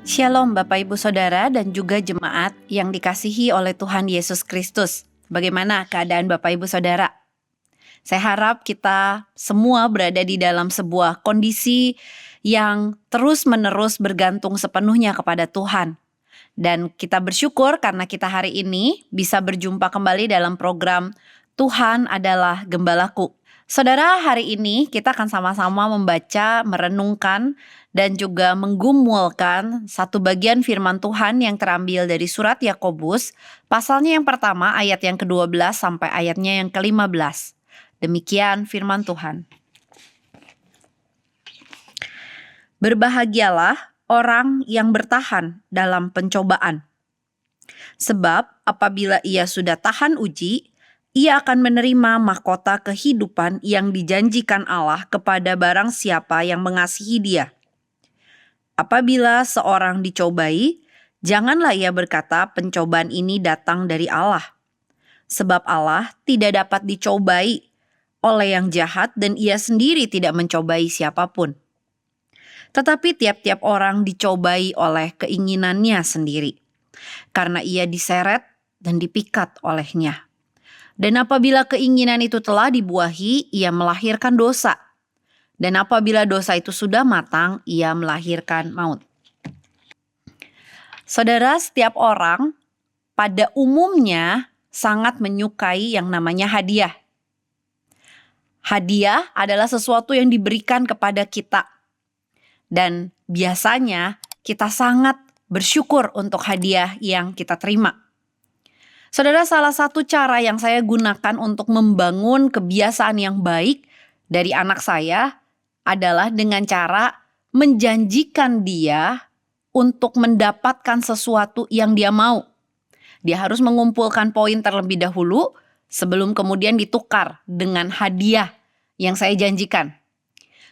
Shalom Bapak Ibu Saudara dan juga jemaat yang dikasihi oleh Tuhan Yesus Kristus. Bagaimana keadaan Bapak Ibu Saudara? Saya harap kita semua berada di dalam sebuah kondisi yang terus-menerus bergantung sepenuhnya kepada Tuhan. Dan kita bersyukur karena kita hari ini bisa berjumpa kembali dalam program Tuhan adalah Gembalaku. Saudara, hari ini kita akan sama-sama membaca, merenungkan, dan juga menggumulkan satu bagian firman Tuhan yang terambil dari surat Yakobus, pasalnya yang pertama ayat yang ke-12 sampai ayatnya yang ke-15. Demikian firman Tuhan. Berbahagialah orang yang bertahan dalam pencobaan. Sebab apabila ia sudah tahan uji, ia akan menerima mahkota kehidupan yang dijanjikan Allah kepada barang siapa yang mengasihi Dia. Apabila seorang dicobai, janganlah ia berkata pencobaan ini datang dari Allah. Sebab Allah tidak dapat dicobai oleh yang jahat dan ia sendiri tidak mencobai siapapun. Tetapi tiap-tiap orang dicobai oleh keinginannya sendiri, karena ia diseret dan dipikat olehnya. Dan apabila keinginan itu telah dibuahi, ia melahirkan dosa. Dan apabila dosa itu sudah matang, ia melahirkan maut. Saudara, setiap orang pada umumnya sangat menyukai yang namanya hadiah. Hadiah adalah sesuatu yang diberikan kepada kita. Dan biasanya kita sangat bersyukur untuk hadiah yang kita terima. Saudara, salah satu cara yang saya gunakan untuk membangun kebiasaan yang baik dari anak saya adalah dengan cara menjanjikan dia untuk mendapatkan sesuatu yang dia mau. Dia harus mengumpulkan poin terlebih dahulu sebelum kemudian ditukar dengan hadiah yang saya janjikan.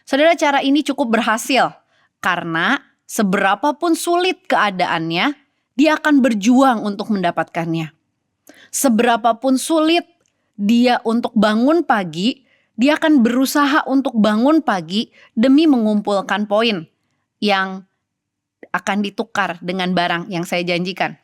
Saudara, cara ini cukup berhasil karena seberapapun sulit keadaannya, dia akan berjuang untuk mendapatkannya. Seberapapun sulit dia untuk bangun pagi, dia akan berusaha untuk bangun pagi demi mengumpulkan poin yang akan ditukar dengan barang yang saya janjikan.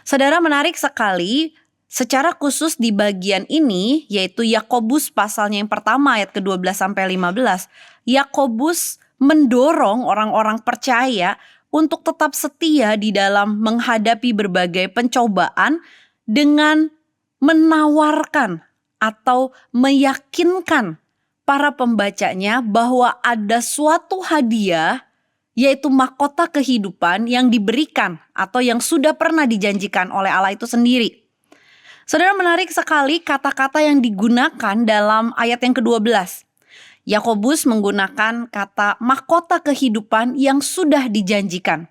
Saudara, menarik sekali, secara khusus di bagian ini, yaitu Yakobus pasalnya yang pertama ayat ke-12 sampai 15, Yakobus mendorong orang-orang percaya untuk tetap setia di dalam menghadapi berbagai pencobaan dengan menawarkan atau meyakinkan para pembacanya bahwa ada suatu hadiah, yaitu mahkota kehidupan yang diberikan atau yang sudah pernah dijanjikan oleh Allah itu sendiri. Saudara, menarik sekali kata-kata yang digunakan dalam ayat yang ke-12. Yakobus menggunakan kata mahkota kehidupan yang sudah dijanjikan.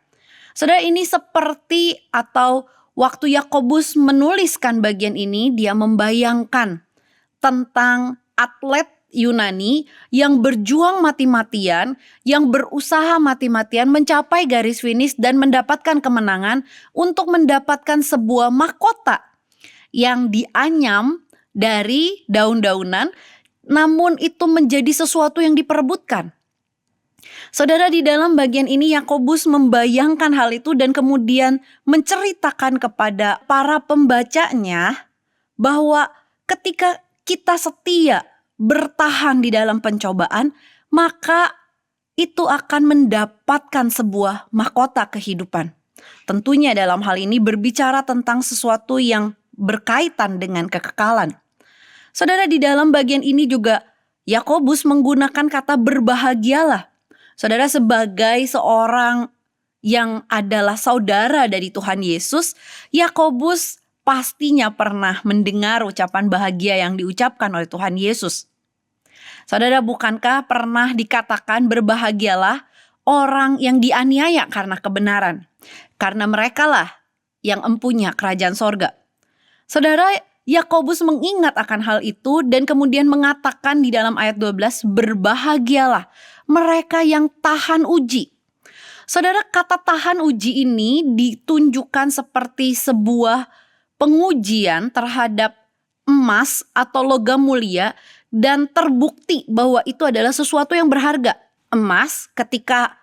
Saudara, ini seperti atau waktu Yakobus menuliskan bagian ini, dia membayangkan tentang atlet Yunani yang berjuang mati-matian, yang berusaha mati-matian mencapai garis finish dan mendapatkan kemenangan untuk mendapatkan sebuah mahkota yang dianyam dari daun-daunan, namun itu menjadi sesuatu yang diperebutkan. Saudara, di dalam bagian ini Yakobus membayangkan hal itu dan kemudian menceritakan kepada para pembacanya bahwa ketika kita setia bertahan di dalam pencobaan, maka itu akan mendapatkan sebuah mahkota kehidupan. Tentunya dalam hal ini berbicara tentang sesuatu yang berkaitan dengan kekekalan. Saudara, di dalam bagian ini juga Yakobus menggunakan kata berbahagialah. Saudara, sebagai seorang yang adalah saudara dari Tuhan Yesus, Yakobus pastinya pernah mendengar ucapan bahagia yang diucapkan oleh Tuhan Yesus. Saudara, bukankah pernah dikatakan berbahagialah orang yang dianiaya karena kebenaran? Karena merekalah yang empunya kerajaan sorga. Saudara, Yakobus mengingat akan hal itu dan kemudian mengatakan di dalam ayat 12, berbahagialah mereka yang tahan uji. Saudara, kata tahan uji ini ditunjukkan seperti sebuah pengujian terhadap emas atau logam mulia dan terbukti bahwa itu adalah sesuatu yang berharga. Emas ketika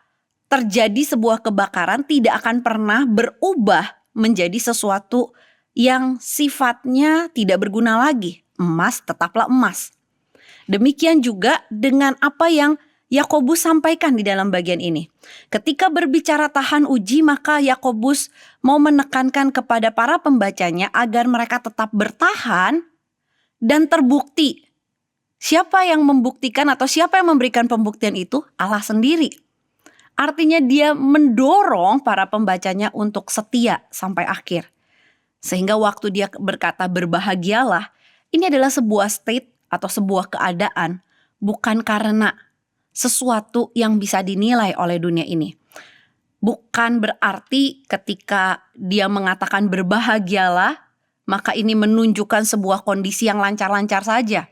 terjadi sebuah kebakaran tidak akan pernah berubah menjadi sesuatu yang sifatnya tidak berguna lagi. Emas tetaplah emas. Demikian juga dengan apa yang Yakobus sampaikan di dalam bagian ini. Ketika berbicara tahan uji, maka Yakobus mau menekankan kepada para pembacanya agar mereka tetap bertahan dan terbukti. Siapa yang membuktikan atau siapa yang memberikan pembuktian itu? Allah sendiri. Artinya dia mendorong para pembacanya untuk setia sampai akhir. Sehingga waktu dia berkata berbahagialah, ini adalah sebuah state atau sebuah keadaan, bukan karena sesuatu yang bisa dinilai oleh dunia ini. Bukan berarti ketika dia mengatakan berbahagialah, maka ini menunjukkan sebuah kondisi yang lancar-lancar saja.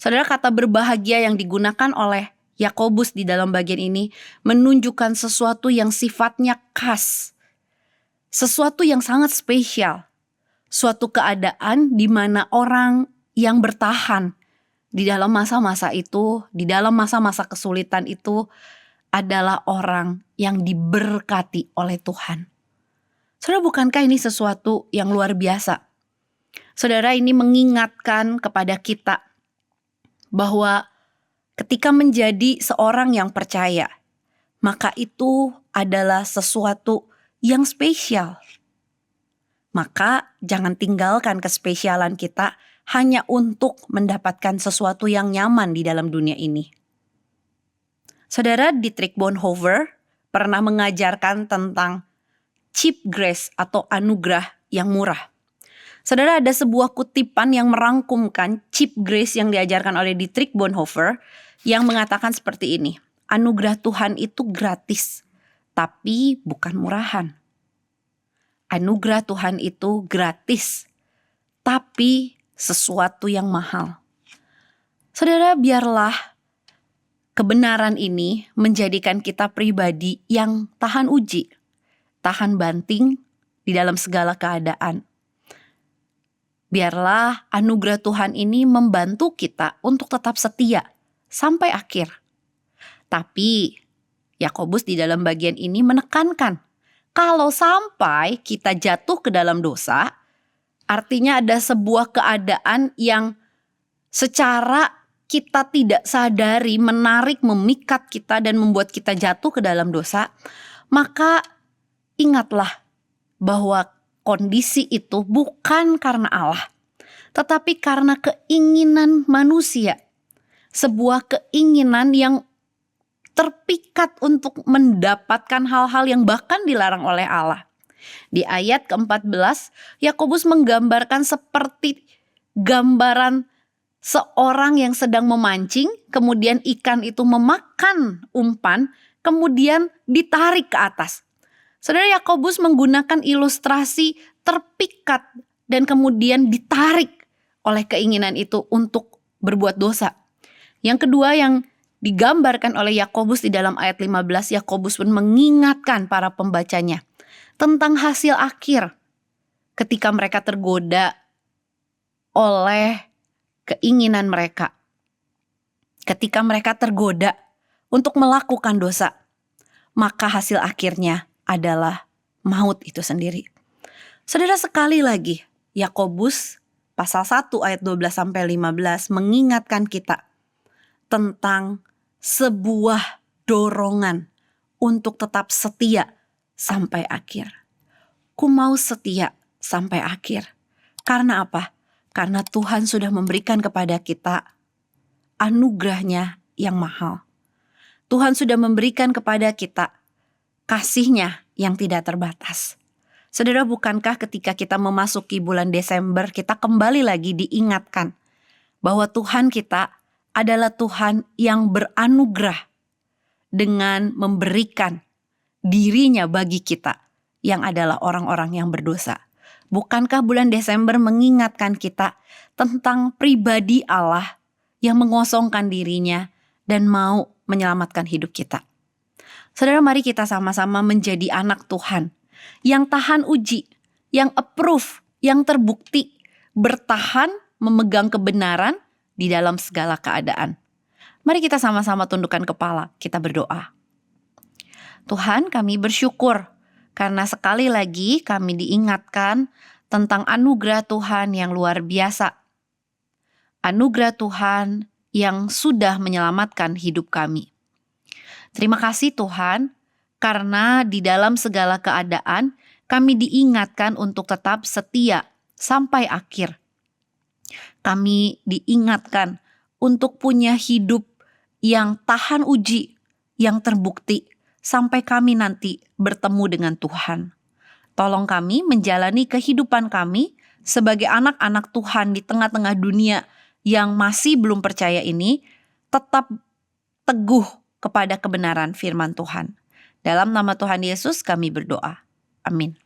Saudara, kata berbahagia yang digunakan oleh Yakobus di dalam bagian ini menunjukkan sesuatu yang sifatnya khas. Sesuatu yang sangat spesial. Suatu keadaan di mana orang yang bertahan di dalam masa-masa itu, di dalam masa-masa kesulitan itu adalah orang yang diberkati oleh Tuhan. Saudara, bukankah ini sesuatu yang luar biasa? Saudara, ini mengingatkan kepada kita bahwa ketika menjadi seorang yang percaya, maka itu adalah sesuatu yang spesial. Maka jangan tinggalkan kespesialan kita hanya untuk mendapatkan sesuatu yang nyaman di dalam dunia ini. Saudara, Dietrich Bonhoeffer pernah mengajarkan tentang cheap grace atau anugerah yang murah. Saudara, ada sebuah kutipan yang merangkumkan cheap grace yang diajarkan oleh Dietrich Bonhoeffer yang mengatakan seperti ini. Anugerah Tuhan itu gratis, tapi bukan murahan. Anugerah Tuhan itu gratis, tapi sesuatu yang mahal. Saudara, biarlah kebenaran ini menjadikan kita pribadi yang tahan uji, tahan banting di dalam segala keadaan. Biarlah anugerah Tuhan ini membantu kita untuk tetap setia sampai akhir. Tapi Yakobus di dalam bagian ini menekankan, kalau sampai kita jatuh ke dalam dosa, artinya ada sebuah keadaan yang secara kita tidak sadari menarik, memikat kita dan membuat kita jatuh ke dalam dosa, maka ingatlah bahwa kondisi itu bukan karena Allah, tetapi karena keinginan manusia. Sebuah keinginan yang terpikat untuk mendapatkan hal-hal yang bahkan dilarang oleh Allah. Di ayat ke-14, Yakobus menggambarkan seperti gambaran seorang yang sedang memancing, kemudian ikan itu memakan umpan, kemudian ditarik ke atas. Saudara, Yakobus menggunakan ilustrasi terpikat dan kemudian ditarik oleh keinginan itu untuk berbuat dosa. Yang kedua yang digambarkan oleh Yakobus di dalam ayat 15, Yakobus pun mengingatkan para pembacanya tentang hasil akhir ketika mereka tergoda oleh keinginan mereka. Ketika mereka tergoda untuk melakukan dosa, maka hasil akhirnya adalah maut itu sendiri. Saudara, sekali lagi Yakobus pasal 1 ayat 12-15 mengingatkan kita tentang sebuah dorongan untuk tetap setia sampai akhir. Ku mau setia sampai akhir. Karena apa? Karena Tuhan sudah memberikan kepada kita anugerahnya yang mahal. Tuhan sudah memberikan kepada kita kasih-Nya yang tidak terbatas. Saudara, bukankah ketika kita memasuki bulan Desember, kita kembali lagi diingatkan bahwa Tuhan kita adalah Tuhan yang beranugerah dengan memberikan diri-Nya bagi kita yang adalah orang-orang yang berdosa. Bukankah bulan Desember mengingatkan kita tentang pribadi Allah yang mengosongkan diri-Nya dan mau menyelamatkan hidup kita? Saudara, mari kita sama-sama menjadi anak Tuhan yang tahan uji, yang approve, yang terbukti, bertahan memegang kebenaran di dalam segala keadaan. Mari kita sama-sama tundukkan kepala, kita berdoa. Tuhan, kami bersyukur karena sekali lagi kami diingatkan tentang anugerah Tuhan yang luar biasa. Anugerah Tuhan yang sudah menyelamatkan hidup kami. Terima kasih Tuhan, karena di dalam segala keadaan kami diingatkan untuk tetap setia sampai akhir. Kami diingatkan untuk punya hidup yang tahan uji, yang terbukti, sampai kami nanti bertemu dengan Tuhan. Tolong kami menjalani kehidupan kami sebagai anak-anak Tuhan di tengah-tengah dunia yang masih belum percaya ini, tetap teguh kepada kebenaran firman Tuhan. Dalam nama Tuhan Yesus kami berdoa. Amin.